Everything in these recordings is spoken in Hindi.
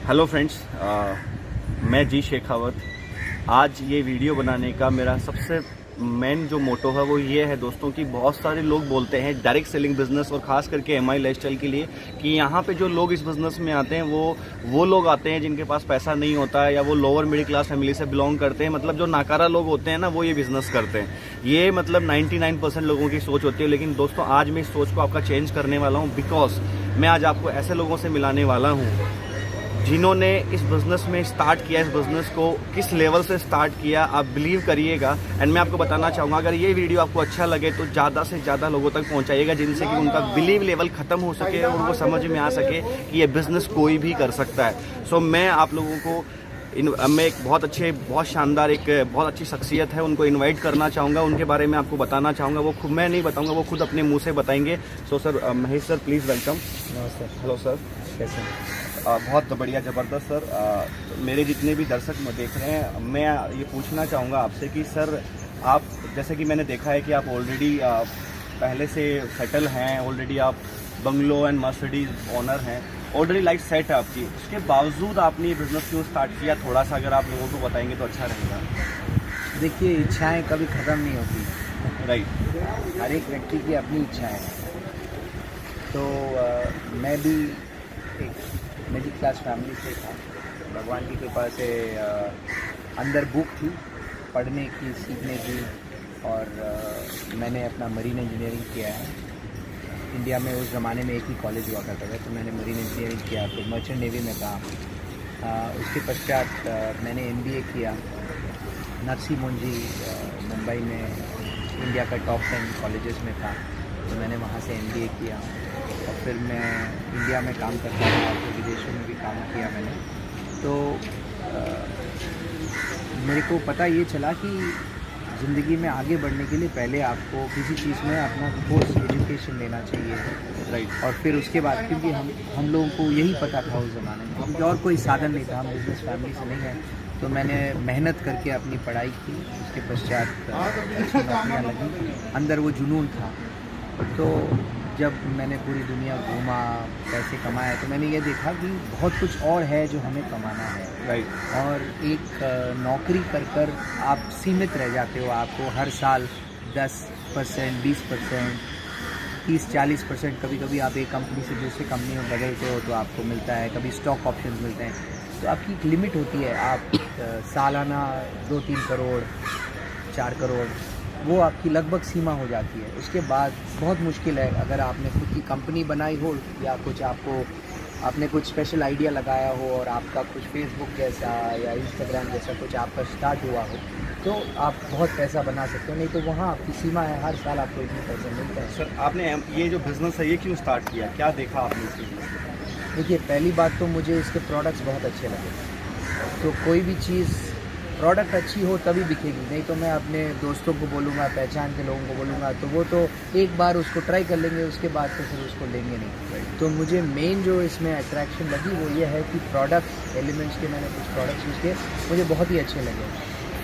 हेलो फ्रेंड्स, मैं जी शेखावत। आज ये वीडियो बनाने का मेरा सबसे मेन जो मोटो है वो ये है दोस्तों कि बहुत सारे लोग बोलते हैं डायरेक्ट सेलिंग बिज़नेस और ख़ास करके एमआई लाइफस्टाइल के लिए कि यहाँ पे जो लोग इस बिज़नेस में आते हैं वो लोग आते हैं जिनके पास पैसा नहीं होता है या वो लोअर मिडिल क्लास फैमिली से बिलोंग करते हैं। मतलब जो नाकारा लोग होते हैं ना, वो ये बिज़नेस करते हैं। ये मतलब 99% लोगों की सोच होती है। लेकिन दोस्तों, आज मैं इस सोच को आपका चेंज करने वाला हूँ, बिकॉज मैं आज आपको ऐसे लोगों से मिलाने वाला हूँ जिन्होंने इस बिज़नेस में स्टार्ट किया, इस बिज़नेस को किस लेवल से स्टार्ट किया, आप बिलीव करिएगा। एंड मैं आपको बताना चाहूँगा, अगर ये वीडियो आपको अच्छा लगे तो ज़्यादा से ज़्यादा लोगों तक पहुँचाइएगा, जिनसे कि उनका बिलीव लेवल ख़त्म हो सके और उनको समझ में आ सके कि ये बिज़नेस कोई भी कर सकता है। सो मैं आप लोगों को मैं एक बहुत शानदार बहुत अच्छी शख्सियत है, उनको इनवाइट करना चाहूँगा, उनके बारे में आपको बताना चाहूँगा। वो खुद, मैं नहीं बताऊँगा, वो खुद अपने मुंह से बताएंगे। So sir, Mahesh sir, please welcome. नमस्ते। हेलो सर, कैसे हैं? बहुत बढ़िया, ज़बरदस्त सर। मेरे जितने भी दर्शक देख रहे हैं, मैं ये पूछना चाहूँगा आपसे कि सर, आप जैसे कि मैंने देखा है कि आप ऑलरेडी पहले से सेटल हैं, ऑलरेडी आप बंगलो एंड मर्सिडीज ओनर हैं, ऑलरेडी लाइफ सेट है आपकी। उसके बावजूद आपने ये बिज़नेस क्यों स्टार्ट किया? थोड़ा सा अगर आप लोगों को बताएंगे तो अच्छा रहेगा। देखिए, इच्छाएं कभी ख़त्म नहीं होती। राइट। हर एक व्यक्ति की अपनी इच्छाएं हैं। तो मैं भी एक मिडिल क्लास फैमिली से था। भगवान की कृपा से अंदर भूख थी पढ़ने की, सीखने की, और मैंने अपना मरीन इंजीनियरिंग किया है। इंडिया में उस ज़माने में एक ही कॉलेज हुआ करता था, तो मैंने मरीन इंजीनियरिंग किया, फिर मर्चेंट नेवी में काम। उसके पश्चात मैंने MBA किया नरसी मुंजी, मुंबई में इंडिया का टॉप 10 कॉलेजेस में था, तो मैंने वहाँ से MBA किया। और फिर मैं इंडिया में काम करता था, फिर विदेशों में भी काम किया मैंने। तो मेरे को पता ये चला कि ज़िंदगी में आगे बढ़ने के लिए पहले आपको किसी चीज़ में अपना कोर्स एजुकेशन लेना चाहिए। राइट। और फिर उसके बाद, क्योंकि हम लोगों को यही पता था उस ज़माने में, क्योंकि और कोई साधन नहीं था, हम बिज़नेस फैमिली से नहीं हैं, तो मैंने मेहनत करके अपनी पढ़ाई की। उसके पश्चात अच्छी नौकरियाँ लगी, अंदर वो जुनून था। तो जब मैंने पूरी दुनिया घूमा, पैसे कमाए, तो मैंने ये देखा कि बहुत कुछ और है जो हमें कमाना है। राइट। और एक नौकरी कर आप सीमित रह जाते हो। आपको हर साल 10%, 20%, 30-40%, कभी कभी आप एक कंपनी से दूसरी कंपनी में बदलते हो तो आपको मिलता है, कभी स्टॉक ऑप्शंस मिलते हैं। तो आपकी एक लिमिट होती है। आप सालाना 2-3 करोड़, 4 करोड़, वो आपकी लगभग सीमा हो जाती है। उसके बाद बहुत मुश्किल है, अगर आपने खुद की कंपनी बनाई हो या कुछ आपने कुछ स्पेशल आइडिया लगाया हो और आपका कुछ फेसबुक जैसा या इंस्टाग्राम जैसा कुछ आपका स्टार्ट हुआ हो, तो आप बहुत पैसा बना सकते हो। नहीं तो वहाँ आपकी सीमा है, हर साल आपको इतने पैसे मिलते हैं। सर, आपने ये जो बिज़नेस है ये क्यों स्टार्ट किया? क्या देखा आपने इस बिज़नेस में? देखिए, पहली बात तो मुझे इसके प्रोडक्ट्स बहुत अच्छे लगे। तो कोई भी चीज़ प्रोडक्ट अच्छी हो तभी बिकेगी, नहीं तो मैं अपने दोस्तों को बोलूँगा, पहचान के लोगों को बोलूँगा, तो वो तो एक बार उसको ट्राई कर लेंगे, उसके बाद तो फिर उसको लेंगे नहीं। तो मुझे मेन जो इसमें अट्रैक्शन लगी वो ये है कि प्रोडक्ट एलिमेंट्स के मैंने कुछ प्रोडक्ट्स यूज़ किए, मुझे बहुत ही अच्छे लगे।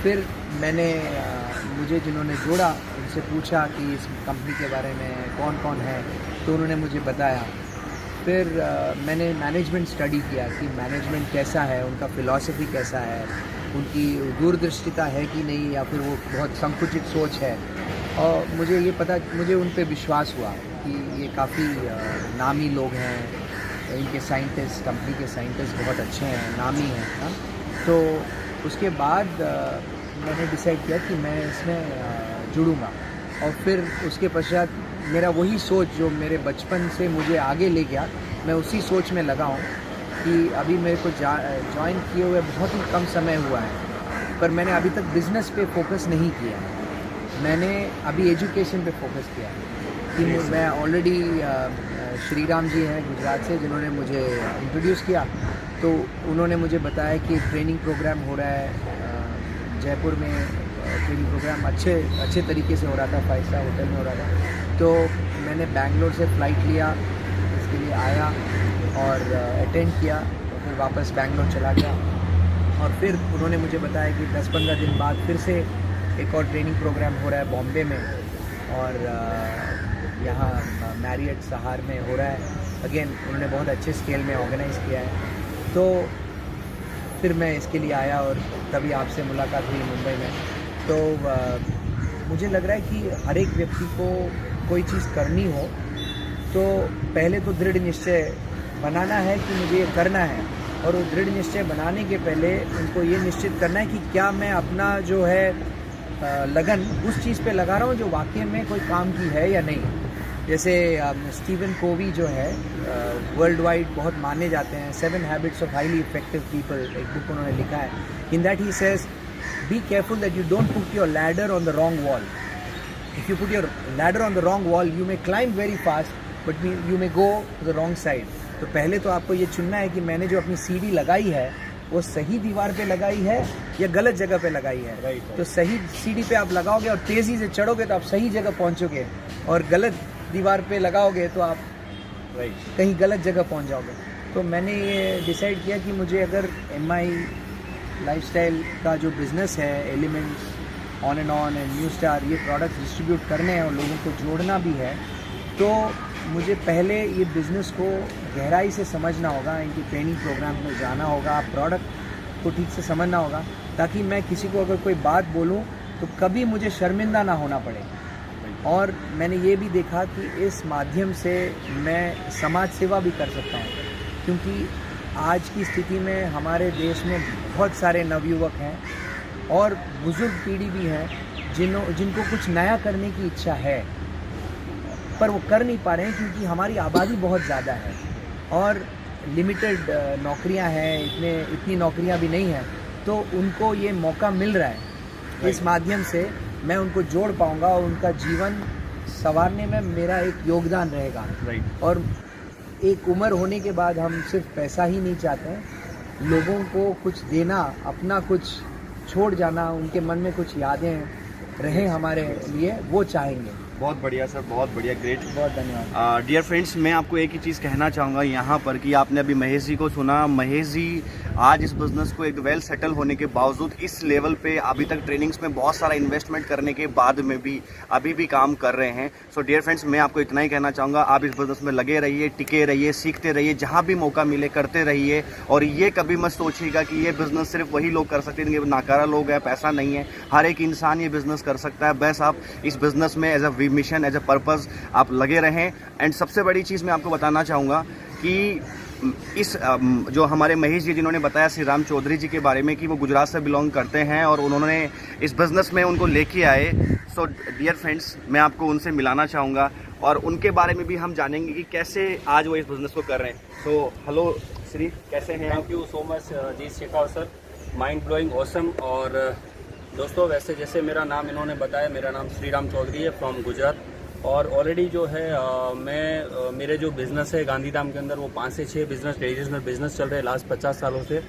फिर मैंने मुझे जिन्होंने जोड़ा उनसे पूछा कि इस कंपनी के बारे में कौन कौन है, तो उन्होंने मुझे बताया। फिर मैंने मैनेजमेंट स्टडी किया कि मैनेजमेंट कैसा है, उनका फ़िलॉसफी कैसा है, उनकी दूरदृष्टिता है कि नहीं, या फिर वो बहुत संकुचित सोच है। और मुझे उन पे विश्वास हुआ कि ये काफ़ी नामी लोग हैं, इनके साइंटिस्ट, कंपनी के साइंटिस्ट बहुत अच्छे हैं, नामी हैं, हाँ। तो उसके बाद मैंने डिसाइड किया कि मैं इसमें जुड़ूँगा। और फिर उसके पश्चात मेरा वही सोच जो मेरे बचपन से मुझे आगे ले गया, मैं उसी सोच में लगा हूँ कि अभी मेरे को ज्वाइन किए हुए बहुत ही कम समय हुआ है, पर मैंने अभी तक बिज़नेस पे फोकस नहीं किया है। मैंने अभी एजुकेशन पे फोकस किया है कि मैं ऑलरेडी श्री राम जी हैं गुजरात से, जिन्होंने मुझे इंट्रोड्यूस किया। तो उन्होंने मुझे बताया कि ट्रेनिंग प्रोग्राम हो रहा है जयपुर में। ट्रेनिंग प्रोग्राम अच्छे तरीके से हो रहा था, 5 स्टार होटल में हो रहा था। तो मैंने बैंगलोर से फ़्लाइट लिया, इसके लिए आया और अटेंड किया, और फिर वापस बैंगलोर चला गया। और फिर उन्होंने मुझे बताया कि 10-15 दिन बाद फिर से एक और ट्रेनिंग प्रोग्राम हो रहा है बॉम्बे में, और यहाँ मैरियट सहार में हो रहा है। अगेन उन्होंने बहुत अच्छे स्केल में ऑर्गेनाइज़ किया है। तो फिर मैं इसके लिए आया और तभी आपसे मुलाकात हुई मुंबई में। तो मुझे लग रहा है कि हर एक व्यक्ति को कोई चीज़ करनी हो तो पहले तो दृढ़ निश्चय बनाना है कि मुझे ये करना है, और वो दृढ़ निश्चय बनाने के पहले उनको ये निश्चित करना है कि क्या मैं अपना जो है लगन उस चीज़ पे लगा रहा हूँ जो वाकई में कोई काम की है या नहीं। जैसे स्टीवन कोवी जो है वर्ल्ड वाइड बहुत माने जाते हैं, 7 habits of highly effective people, एक बुक उन्होंने लिखा है। In that he says be careful that you don't put your ladder on the wrong wall. If you put your ladder on the wrong wall you may climb very fast but you may go to the wrong side. तो पहले तो आपको ये चुनना है कि मैंने जो अपनी सीढ़ी लगाई है वो सही दीवार पे लगाई है या गलत जगह पे लगाई है। Right. तो सही सीढ़ी पे आप लगाओगे और तेज़ी से चढ़ोगे तो आप सही जगह पहुंचोगे, और गलत दीवार पे लगाओगे तो आप कहीं गलत जगह पहुंच जाओगे। तो मैंने ये डिसाइड किया कि मुझे अगर MI लाइफस्टाइल का जो बिज़नेस है, elements, on and new star, ये प्रोडक्ट्स डिस्ट्रीब्यूट करने हैं और लोगों को जोड़ना भी है, तो मुझे पहले ये बिज़नेस को गहराई से समझना होगा, इनकी ट्रेनिंग प्रोग्राम में जाना होगा, प्रोडक्ट को ठीक से समझना होगा, ताकि मैं किसी को अगर कोई बात बोलूं तो कभी मुझे शर्मिंदा ना होना पड़े। और मैंने ये भी देखा कि इस माध्यम से मैं समाज सेवा भी कर सकता हूँ, क्योंकि आज की स्थिति में हमारे देश में बहुत सारे नवयुवक हैं और बुज़ुर्ग पीढ़ी भी हैं जिनको कुछ नया करने की इच्छा है, पर वो कर नहीं पा रहे हैं क्योंकि हमारी आबादी बहुत ज़्यादा है और लिमिटेड नौकरियां हैं, इतनी नौकरियां भी नहीं हैं। तो उनको ये मौका मिल रहा है, इस माध्यम से मैं उनको जोड़ पाऊंगा और उनका जीवन संवारने में मेरा एक योगदान रहेगा। और एक उम्र होने के बाद हम सिर्फ पैसा ही नहीं चाहते हैं, लोगों को कुछ देना, अपना कुछ छोड़ जाना, उनके मन में कुछ यादें रहें हमारे लिए, वो चाहेंगे। बहुत बढ़िया सर, बहुत बढ़िया, ग्रेट, बहुत धन्यवाद। डियर फ्रेंड्स, मैं आपको एक ही चीज़ कहना चाहूँगा यहाँ पर कि आपने अभी महेश जी को सुना। महेश जी आज इस बिज़नेस को एक वेल सेटल होने के बावजूद इस लेवल पे अभी तक ट्रेनिंग्स में बहुत सारा इन्वेस्टमेंट करने के बाद में भी अभी भी काम कर रहे हैं। सो डियर फ्रेंड्स, मैं आपको इतना ही कहना चाहूँगा, आप इस बिज़नेस में लगे रहिए, टिके रहिए, सीखते रहिए, जहाँ भी मौका मिले करते रहिए। और ये कभी मत सोचिएगा कि ये बिज़नेस सिर्फ वही लोग कर सकते हैं, नाकारा लोग हैं, पैसा नहीं है। हर एक इंसान ये बिज़नेस कर सकता है, बस आप इस बिज़नेस में as a mission, as a purpose आप लगे रहें। एंड सबसे बड़ी चीज़ मैं आपको बताना चाहूँगा कि इस जो हमारे महेश जी जिन्होंने बताया श्री राम चौधरी जी के बारे में कि वो गुजरात से बिलोंग करते हैं और उन्होंने इस बिज़नेस में उनको लेके आए। सो डियर फ्रेंड्स, मैं आपको उनसे मिलाना चाहूँगा और उनके बारे में भी हम जानेंगे कि कैसे आज वो इस बिज़नेस को कर रहे हैं। सो हेलो श्री, कैसे हैं? Thank you so much ji Shekhawat sir, mind blowing awesome. और दोस्तों, वैसे जैसे मेरा नाम इन्होंने बताया, मेरा नाम श्री राम चौधरी है, फ्रॉम गुजरात। और ऑलरेडी जो है मेरे जो बिज़नेस है गांधीधाम के अंदर, वो 5 से 6 बिज़नेस, ट्रेडिशनल बिज़नेस चल रहे हैं लास्ट 50 सालों से।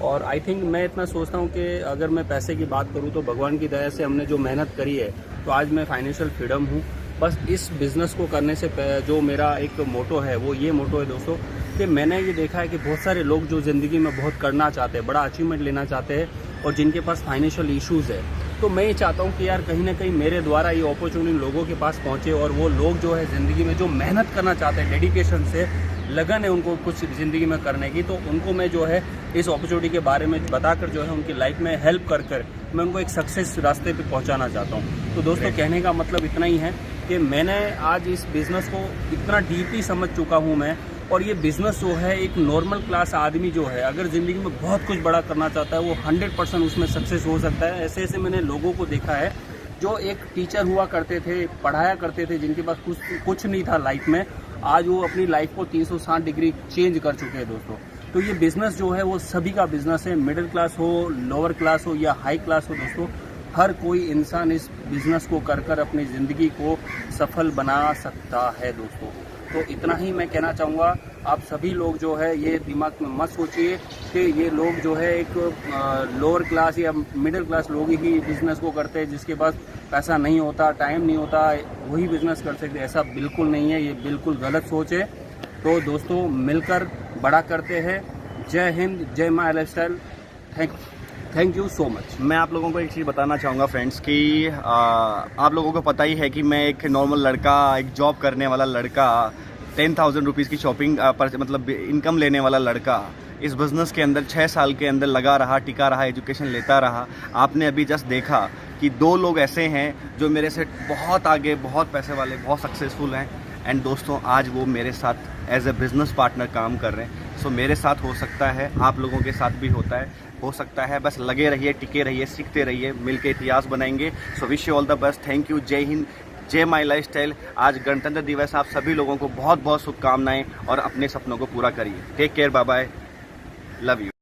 और आई थिंक मैं इतना सोचता हूँ कि अगर मैं पैसे की बात करूँ तो भगवान की दया से हमने जो मेहनत करी है तो आज मैं फाइनेंशियल फ्रीडम हूँ। बस इस बिज़नेस को करने से जो मेरा एक मोटो है वो ये मोटो है दोस्तों, कि मैंने ये देखा है कि बहुत सारे लोग जो ज़िंदगी में बहुत करना चाहते हैं, बड़ा अचीवमेंट लेना चाहते हैं, और जिनके पास फाइनेंशियल इश्यूज़ है, तो मैं ये चाहता हूँ कि यार कहीं ना कहीं मेरे द्वारा ये अपॉर्चुनिटी लोगों के पास पहुँचे और वो लोग जो है ज़िंदगी में जो मेहनत करना चाहते हैं, डेडिकेशन से लगन है उनको कुछ ज़िंदगी में करने की, तो उनको मैं जो है इस अपॉर्चुनिटी के बारे में बताकर जो है उनकी लाइफ में हेल्प कर मैं उनको एक सक्सेस रास्ते पे पहुंचाना चाहता हूं। तो दोस्तों, कहने का मतलब इतना ही है कि मैंने आज इस बिज़नेस को इतना डीपली समझ चुका हूं मैं, और ये बिज़नेस जो है एक नॉर्मल क्लास आदमी जो है अगर ज़िंदगी में बहुत कुछ बड़ा करना चाहता है वो 100% उसमें सक्सेस हो सकता है। ऐसे ऐसे मैंने लोगों को देखा है जो एक टीचर हुआ करते थे, पढ़ाया करते थे, जिनके पास कुछ नहीं था लाइफ में, आज वो अपनी लाइफ को 360 डिग्री चेंज कर चुके हैं दोस्तों। तो ये बिज़नेस जो है वो सभी का बिज़नेस है, मिडिल क्लास हो, लोअर क्लास हो या हाई क्लास हो दोस्तों, हर कोई इंसान इस बिज़नेस को कर अपनी ज़िंदगी को सफल बना सकता है दोस्तों। तो इतना ही मैं कहना चाहूँगा। आप सभी लोग जो है ये दिमाग में मत सोचिए कि ये लोग जो है एक लोअर क्लास या मिडिल क्लास लोग ही बिज़नेस को करते हैं, जिसके पास पैसा नहीं होता, टाइम नहीं होता, वही बिज़नेस कर सकते। ऐसा बिल्कुल नहीं है, ये बिल्कुल गलत सोच है। तो दोस्तों, मिलकर बड़ा करते हैं। जय हिंद, जय my lifestyle. Thank you so much. मैं आप लोगों को एक चीज़ बताना चाहूँगा फ्रेंड्स कि आप लोगों को पता ही है कि मैं एक नॉर्मल लड़का, एक जॉब करने वाला लड़का, 10,000 रुपीज़ की शॉपिंग पर मतलब इनकम लेने वाला लड़का, इस बिज़नेस के अंदर 6 साल के अंदर लगा रहा, टिका रहा, एजुकेशन लेता रहा। आपने अभी जस्ट देखा कि 2 लोग ऐसे हैं जो मेरे से बहुत आगे, बहुत पैसे वाले, बहुत सक्सेसफुल हैं। एंड दोस्तों आज वो मेरे साथ एज ए बिज़नेस पार्टनर काम कर रहे हैं। सो मेरे साथ हो सकता है, आप लोगों के साथ भी होता है, हो सकता है। बस लगे रहिए, टिके रहिए, सीखते रहिए, मिलके इतिहास बनाएंगे। So wish you all the best. Thank you. जय हिंद, जय माई लाइफस्टाइल। आज गणतंत्र दिवस, आप सभी लोगों को बहुत बहुत शुभकामनाएं और अपने सपनों को पूरा करिए। Take care, bye bye, love you.